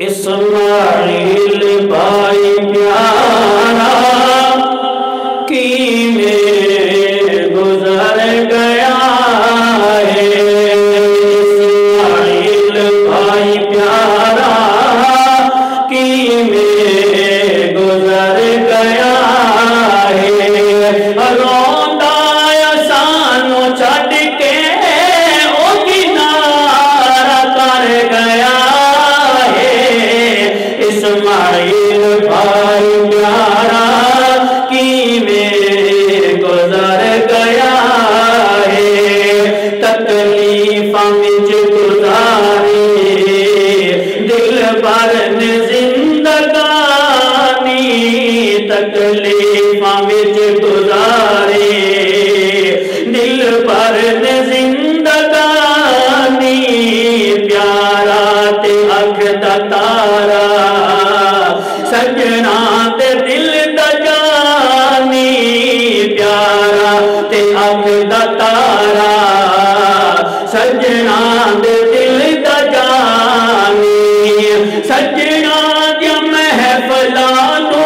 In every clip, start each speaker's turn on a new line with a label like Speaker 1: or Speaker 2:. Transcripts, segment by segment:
Speaker 1: اسماعیل بھائی پیارا کی میں گزر گیا ہے، اسماعیل بھائی پیارا کی میں گزر گیا ہے، روندا سانو چھڈ کے او کنارہ کر گیا ہے، اسماعیل بھائی پیارا کی میں گزر گیا ہے، تکلیفاں وچ گزاری دل بھر نے زندگانی، تکلیفاں وچ گزاری دل بھر نے زندگانی، پیارا تے اکھ دا تارا سجنا تے دل دا جانی، پیارا تے اکھ دا تارا سجنا تے دل دا جانی، سجنا دیا محفلاں نو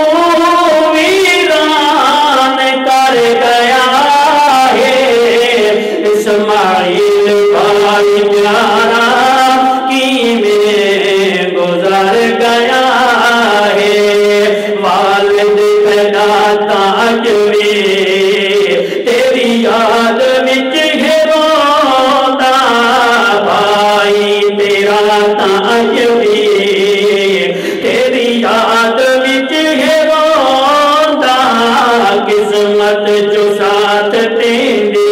Speaker 1: ویران کر گیا ہے، اسماعیل بھائی پیارا کی میں گزر گیا ہے، والد پیدا تاج وی تیری یاد وچ ہے روندا، بھائی تیرا تاج وی تیری یاد وچ ہے روندا، قسمت جو ساتھ تیندی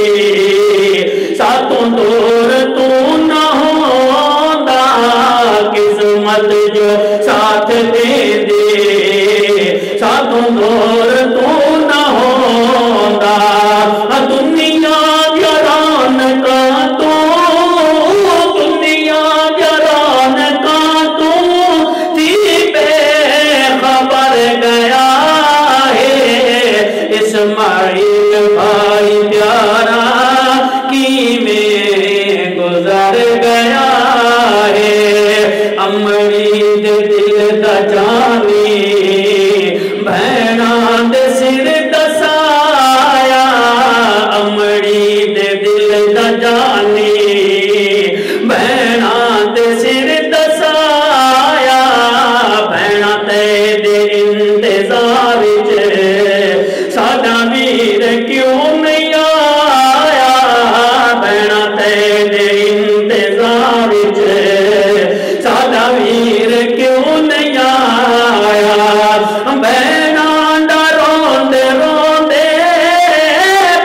Speaker 1: ساتوں دور تو نہ ہوندا، قسمت جو ساتھ دیندی ساتوں دور تو نہ ہوندا، دنیا جران کا تو دنیا جران کا تو تھی بے خبر گیا ہے، اسماعیل بھائی پیارا کی میں گزر گیا ہے، امڑی دے دل دا جانی بہناں دے سر دا سایہ، امڑی دے دل دا جانی بہناں دے سر دا سایہ، بہناں تے دے انتظار وچ ساڈا ویر کیوں نہیں آیا، بہناں تے دے انتظار وچ ساڈا ویر کیوں نہیں آیا، بہناں دا روندے روندے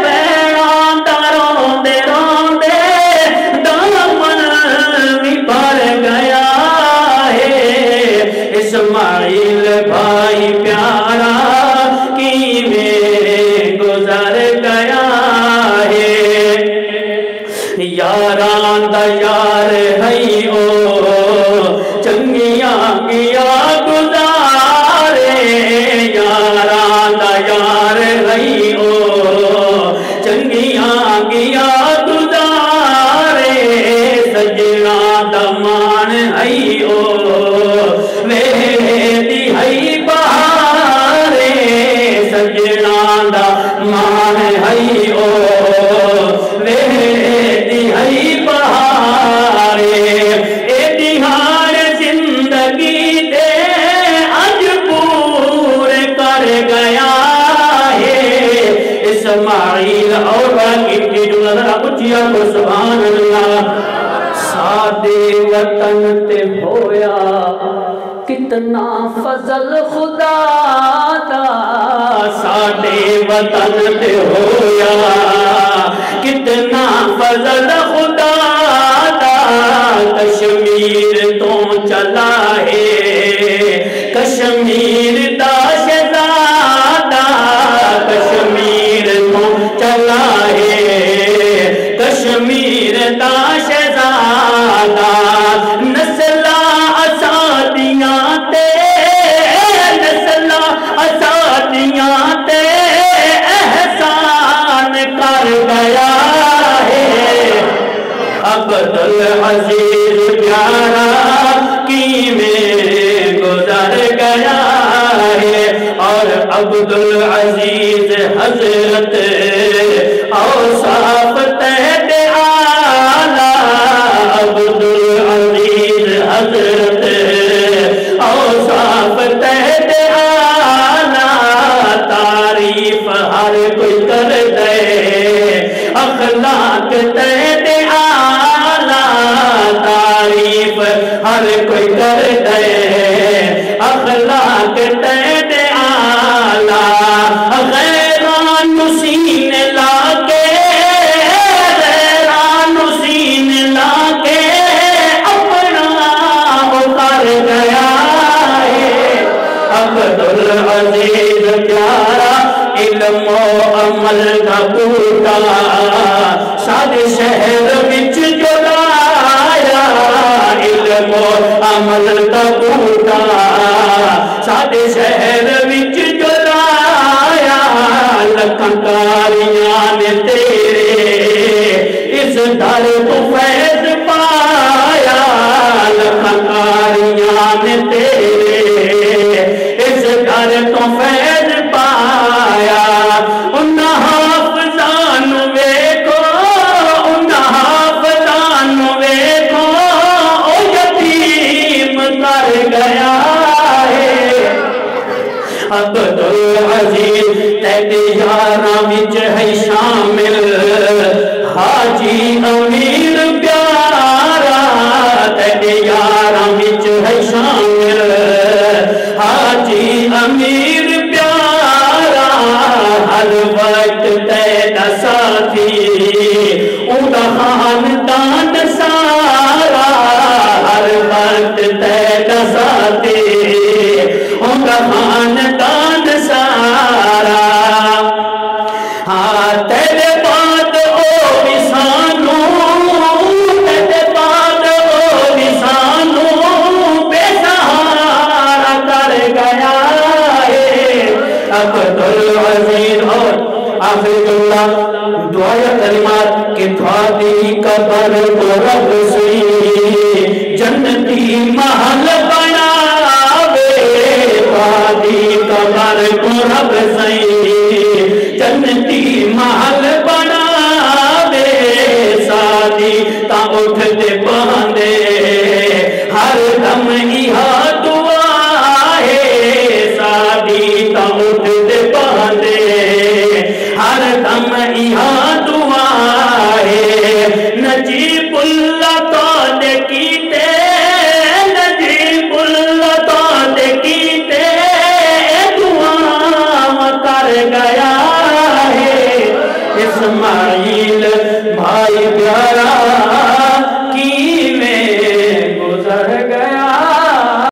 Speaker 1: بہناں دا روندے روندے دامن بھی بھر گیا ہے، اسماعیل بھائی پیارا کی میں گزر گیا ہے، یاراں دا یار ہے او چنگیاں گیا گزارے، یاراں دا یار ہے او چنگیاں گیا گزارے، سجنا دا مان ہے او ویدی ہے بہارے، سجنا دا مان ہے او ویدی ہے بہارے، اے دہار زندگی دے اج پورے کر گیا ہے، اسماعیل اور باقی کی جو نظر اچھیا کو سبحان اللہ، سادے وطن تے ہویا کتنا فضل خدا دا، ساڈے وطن تے ہویا کتنا فضل خدا دا، کشمیر تو چلا ہے کشمیر دا شہزادہ، کشمیر تو چلا ہے کشمیر دا شہزادہ، نسلاں اسادیاں تے نسلاں اسادیاں تے احسان کر گیا ہے، عبدالعزیز عبدالعزیز حضرت اوصاف تحت آلہ عبدالعزیز حضرت اوصاف تحت آلہ تعریف ہر کوئی کر دے اخلاق تحت آلہ تعریف ہر کوئی کر دے اخلاق تحت آلہ غیران سین لا کے غیران سین لا کے اپنا اتر گیا ہے عبدالعزیز پیارا علم و عمل دا بوٹا سارے شہر وچ جلایا علم و عمل دا بوٹا سارے شہر وچ جلایا لکھنکاریاں نے تیرے اس در تو فیض پایا لکھنکاریاں نے تیرے اس در تو فیض پایا ان حافظان ویکھو ان حافظان ویکھو او یتیم کر گیا ہے عبدالعزیز تیرے یاراں وچ ہے شامل حاجی امیر پیارا تیرے یاراں وچ ہے شامل حاجی امیر پیارا ہر وقت تیرا ساتھی اوندا خاندان سارا ہر وقت تیرا ساتھی اوندا خاندان سارا ہاں تیرے بعد او وسانو تیرے بعد او وسانو بے سہارا کر گیا ہے عبدالعزیز اور آخر اللہ دعایا کلمات کہ تھوڑی قبر کو رب سے جنتی محل بناوے تھوڑی قبر کو رب سے جنتی محل بناوے سادی تا اٹھ دے باندے ہر دم ایہا دعا ہے سادی تا اٹھ دے باندے ہر دم ایہا دعا ہے نجیب اللہ تو دے کیتے نجیب اللہ تو دے کیتے دعا کر گیا ہے اسماعیل بھائی پیارا